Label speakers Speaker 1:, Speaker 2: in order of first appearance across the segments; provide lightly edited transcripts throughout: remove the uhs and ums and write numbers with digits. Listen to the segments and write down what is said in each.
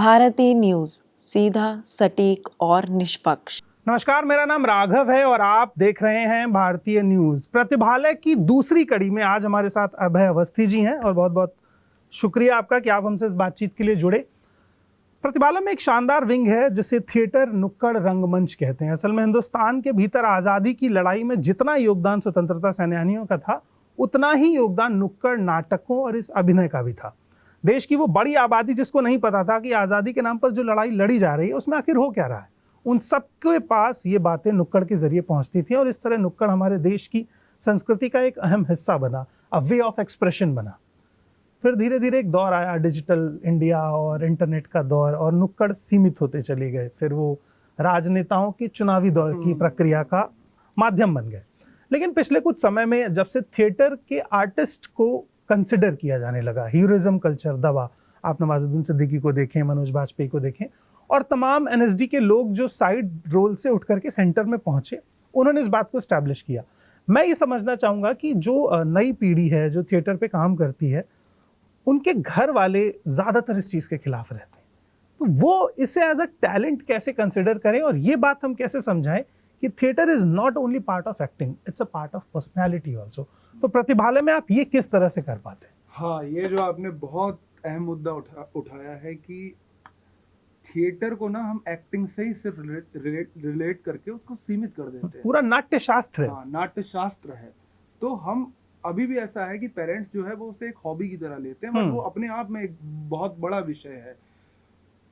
Speaker 1: भारतीय न्यूज, सीधा, सटीक और निष्पक्ष।
Speaker 2: नमस्कार, मेरा नाम राघव है और आप देख रहे हैं भारतीय न्यूज। प्रतिभालय की दूसरी कड़ी में आज हमारे साथ अभय अवस्थी जी हैं और बहुत बहुत शुक्रिया आपका कि आप हमसे इस बातचीत के लिए जुड़े। प्रतिभालय में एक शानदार विंग है जिसे थिएटर नुक्कड़ रंगमंच कहते हैं। असल में हिंदुस्तान के भीतर आज़ादी की लड़ाई में जितना योगदान स्वतंत्रता सेनानियों का था, उतना ही योगदान नुक्कड़ नाटकों और इस अभिनय का भी था। देश की वो बड़ी आबादी जिसको नहीं पता था कि आज़ादी के नाम पर जो लड़ाई लड़ी जा रही है उसमें आखिर हो क्या रहा है, उन सबके पास ये बातें नुक्कड़ के जरिए पहुंचती थी और इस तरह नुक्कड़ हमारे देश की संस्कृति का एक अहम हिस्सा बना, अ वे ऑफ एक्सप्रेशन बना। फिर धीरे धीरे एक दौर आया डिजिटल इंडिया और इंटरनेट का दौर, और नुक्कड़ सीमित होते चले गए। फिर वो राजनेताओं की चुनावी दौर की प्रक्रिया का माध्यम बन गए। लेकिन पिछले कुछ समय में जब से थिएटर के आर्टिस्ट को कंसिडर किया जाने लगा, हीरोइज्म कल्चर दबा। आप नवाजुद्दीन सिद्दीकी को देखें, मनोज बाजपेयी को देखें, और तमाम एनएसडी के लोग जो साइड रोल से उठ करके सेंटर में पहुंचे, उन्होंने इस बात को स्टैब्लिश किया। मैं ये समझना चाहूँगा कि जो नई पीढ़ी है जो थिएटर पे काम करती है, उनके घर वाले ज़्यादातर इस चीज़ के खिलाफ रहते हैं। तो वो इसे एज अ टैलेंट कैसे कंसिडर करें और ये बात हम कैसे समझाएं कि theatre is not only part of acting, it's a part of personality also. तो प्रतिभालय में आप ये किस तरह से कर पाते हैं?
Speaker 3: हाँ, ये जो आपने बहुत अहम मुद्दा उठाया है कि थिएटर को ना हम एक्टिंग से ही सिर्फ रिलेट करके उसको सीमित कर देते हैं।
Speaker 2: पूरा नाट्य शास्त्र है।
Speaker 3: हाँ, नाट्य शास्त्र है। तो हम अभी भी ऐसा है कि पेरेंट्स जो है वो उसे एक हॉबी की तरह लेते हैं, बट वो अपने आप में एक बहुत बड़ा विषय है।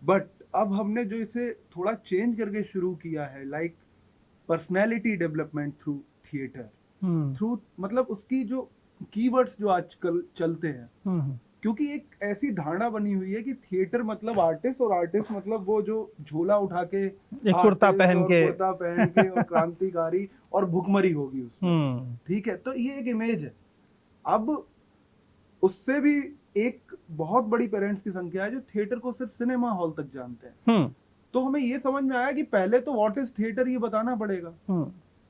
Speaker 3: बट अब हमने जो इसे थोड़ा चेंज करके शुरू किया है, like personality development through theatre, through मतलब उसकी जो कीवर्ड्स जो आजकल चलते हैं, क्योंकि एक ऐसी धारणा बनी हुई है कि थिएटर मतलब आर्टिस्ट, और आर्टिस्ट मतलब वो जो झोला उठा के
Speaker 2: कुर्ता पहन
Speaker 3: के और क्रांतिकारी और भुखमरी होगी उसमें। ठीक है, तो ये एक इमेज है। अब उससे भी एक बहुत बड़ी पेरेंट्स की संख्या है जो थिएटर को सिर्फ सिनेमा हॉल तक जानते हैं। तो हमें ये समझ में आया कि पहले तो व्हाट इज थिएटर ये बताना पड़ेगा।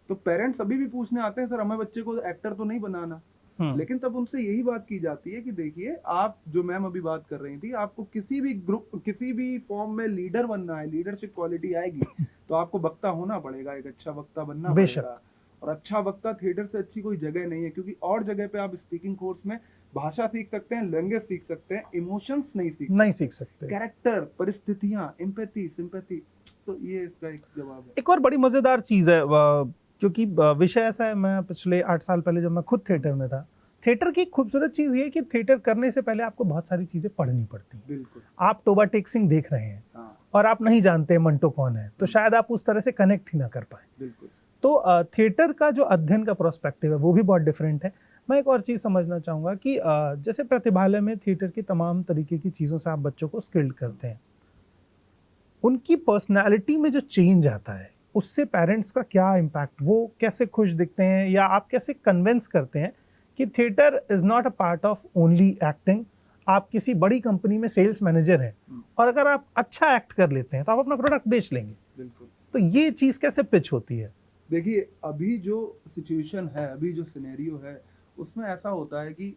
Speaker 3: तो पेरेंट्स अभी भी पूछने आते हैं, सर हमें बच्चे को एक्टर तो नहीं बनाना। लेकिन तब उनसे यही बात की जाती है कि देखिए, आप जो मैम अभी बात कर रही थी, आपको किसी भी ग्रुप, किसी भी फॉर्म में लीडर बनना है, लीडरशिप क्वालिटी आएगी तो आपको वक्ता होना पड़ेगा, एक अच्छा वक्ता बनना पड़ेगा। और अच्छा वक्ता थिएटर से अच्छी कोई जगह नहीं है, क्योंकि और जगह पे आप स्पीकिंग कोर्स में भाषा सीख सकते हैं, लैंग्वेज सीख सकते हैं, इमोशंस नहीं सीख सकते, कैरेक्टर, परिस्थितियां, एम्पैथी, सिंपैथी। तो ये इसका एक जवाब है।
Speaker 2: एक और बड़ी मजेदार चीज है, क्योंकि विषय ऐसा है, मैं पिछले 8 साल पहले जब मैं खुद थिएटर में था, थिएटर की खूबसूरत चीज ये है कि थिएटर करने से पहले आपको बहुत सारी चीजें पढ़नी पड़ती हैं।
Speaker 3: बिल्कुल।
Speaker 2: आप टोबा टेक सिंह देख रहे हैं, और आप नहीं जानते मंटो कौन है, तो शायद आप उस तरह से कनेक्ट ही ना कर पाए।
Speaker 3: बिल्कुल।
Speaker 2: तो थिएटर का जो अध्ययन का प्रोस्पेक्टिव है वो भी बहुत डिफरेंट है। मैं एक और चीज़ समझना चाहूँगा कि जैसे प्रतिभालय में थिएटर की तमाम तरीके की चीज़ों से आप बच्चों को स्किल्ड करते हैं, उनकी पर्सनालिटी में जो चेंज आता है उससे पेरेंट्स का क्या इम्पैक्ट, वो कैसे खुश दिखते हैं, या आप कैसे कन्विंस करते हैं कि theatre is not a part of only acting. आप किसी बड़ी कंपनी में सेल्स मैनेजर हैं, और अगर आप अच्छा एक्ट कर लेते हैं तो आप अपना प्रोडक्ट बेच लेंगे।
Speaker 3: बिल्कुल।
Speaker 2: तो ये चीज़ कैसे पिच होती है?
Speaker 3: देखिए, अभी जो सिचुएशन है, अभी जो सिनेरियो है, उसमें ऐसा होता है कि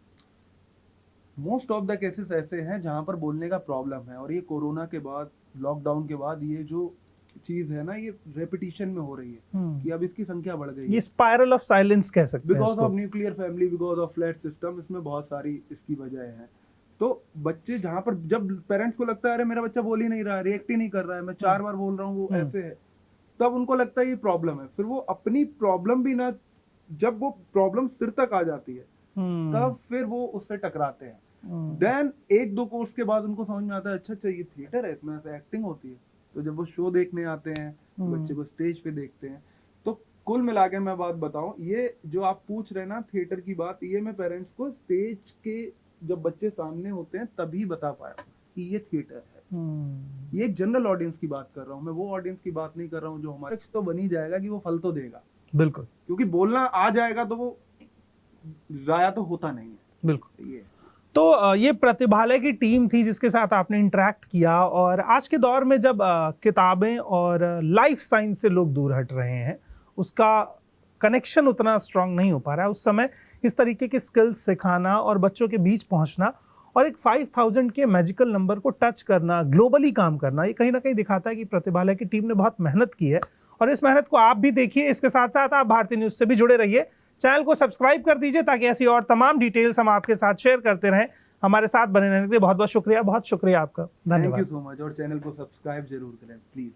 Speaker 3: मोस्ट ऑफ द केसेस ऐसे हैं जहां पर बोलने का प्रॉब्लम है, और ये कोरोना के बाद, लॉकडाउन के बाद ये जो चीज है ना, ये रेपिटेशन में हो रही है कि अब इसकी संख्या बढ़ गई है।
Speaker 2: ये स्पाइरल ऑफ साइलेंस कह सकते हैं,
Speaker 3: because of nuclear family, because of flat system, इसमें बहुत सारी इसकी वजह है। तो बच्चे जहां पर, जब पेरेंट्स को लगता है अरे मेरा बच्चा बोल ही नहीं रहा है, रिएक्ट ही नहीं कर रहा है, मैं 4 बार बोल रहा हूँ वो ऐसे है, तब उनको लगता है ये प्रॉब्लम है। फिर वो अपनी प्रॉब्लम भी ना, जब वो प्रॉब्लम सिर तक आ जाती है तब फिर वो उससे टकराते हैं। देन 1-2 कोर्स के बाद उनको समझ में आता है, अच्छा ये थिएटर है, इसमें ऐसे एक्टिंग होती है। तो जब वो शो देखने आते हैं, बच्चे को स्टेज पे देखते हैं, तो कुल मिला के मैं बात बताऊं, ये जो आप पूछ रहे हैं ना थिएटर की बात, ये मैं पेरेंट्स को स्टेज के जब बच्चे सामने होते हैं तभी बता पाया कि ये थिएटर है। ये एक जनरल ऑडियंस की बात कर रहा हूँ मैं, वो ऑडियंस की बात नहीं कर रहा हूँ जो हमारे तो बनी जाएगा कि वो फल तो देगा।
Speaker 2: बिल्कुल,
Speaker 3: क्योंकि बोलना आ जाएगा तो वो जाया तो होता नहीं है।
Speaker 2: बिल्कुल। तो ये प्रतिभालय की टीम थी जिसके साथ आपने इंटरेक्ट किया, और आज के दौर में जब किताबें और लाइफ साइंस से लोग दूर हट रहे हैं, उसका कनेक्शन उतना स्ट्रांग नहीं हो पा रहा है, उस समय इस तरीके की स्किल्स सिखाना और बच्चों के बीच पहुंचना और एक 5000 के मैजिकल नंबर को टच करना, ग्लोबली काम करना, ये कहीं ना कहीं दिखाता है कि प्रतिभालय की टीम ने बहुत मेहनत की है और इस मेहनत को आप भी देखिए। इसके साथ साथ आप भारतीय न्यूज से भी जुड़े रहिए, चैनल को सब्सक्राइब कर दीजिए ताकि ऐसी और तमाम डिटेल्स हम आपके साथ शेयर करते रहें। हमारे साथ बने रहने के लिए बहुत बहुत शुक्रिया, बहुत शुक्रिया आपका, धन्यवाद।
Speaker 3: Thank you so much. और चैनल को सब्सक्राइब जरूर करें प्लीज।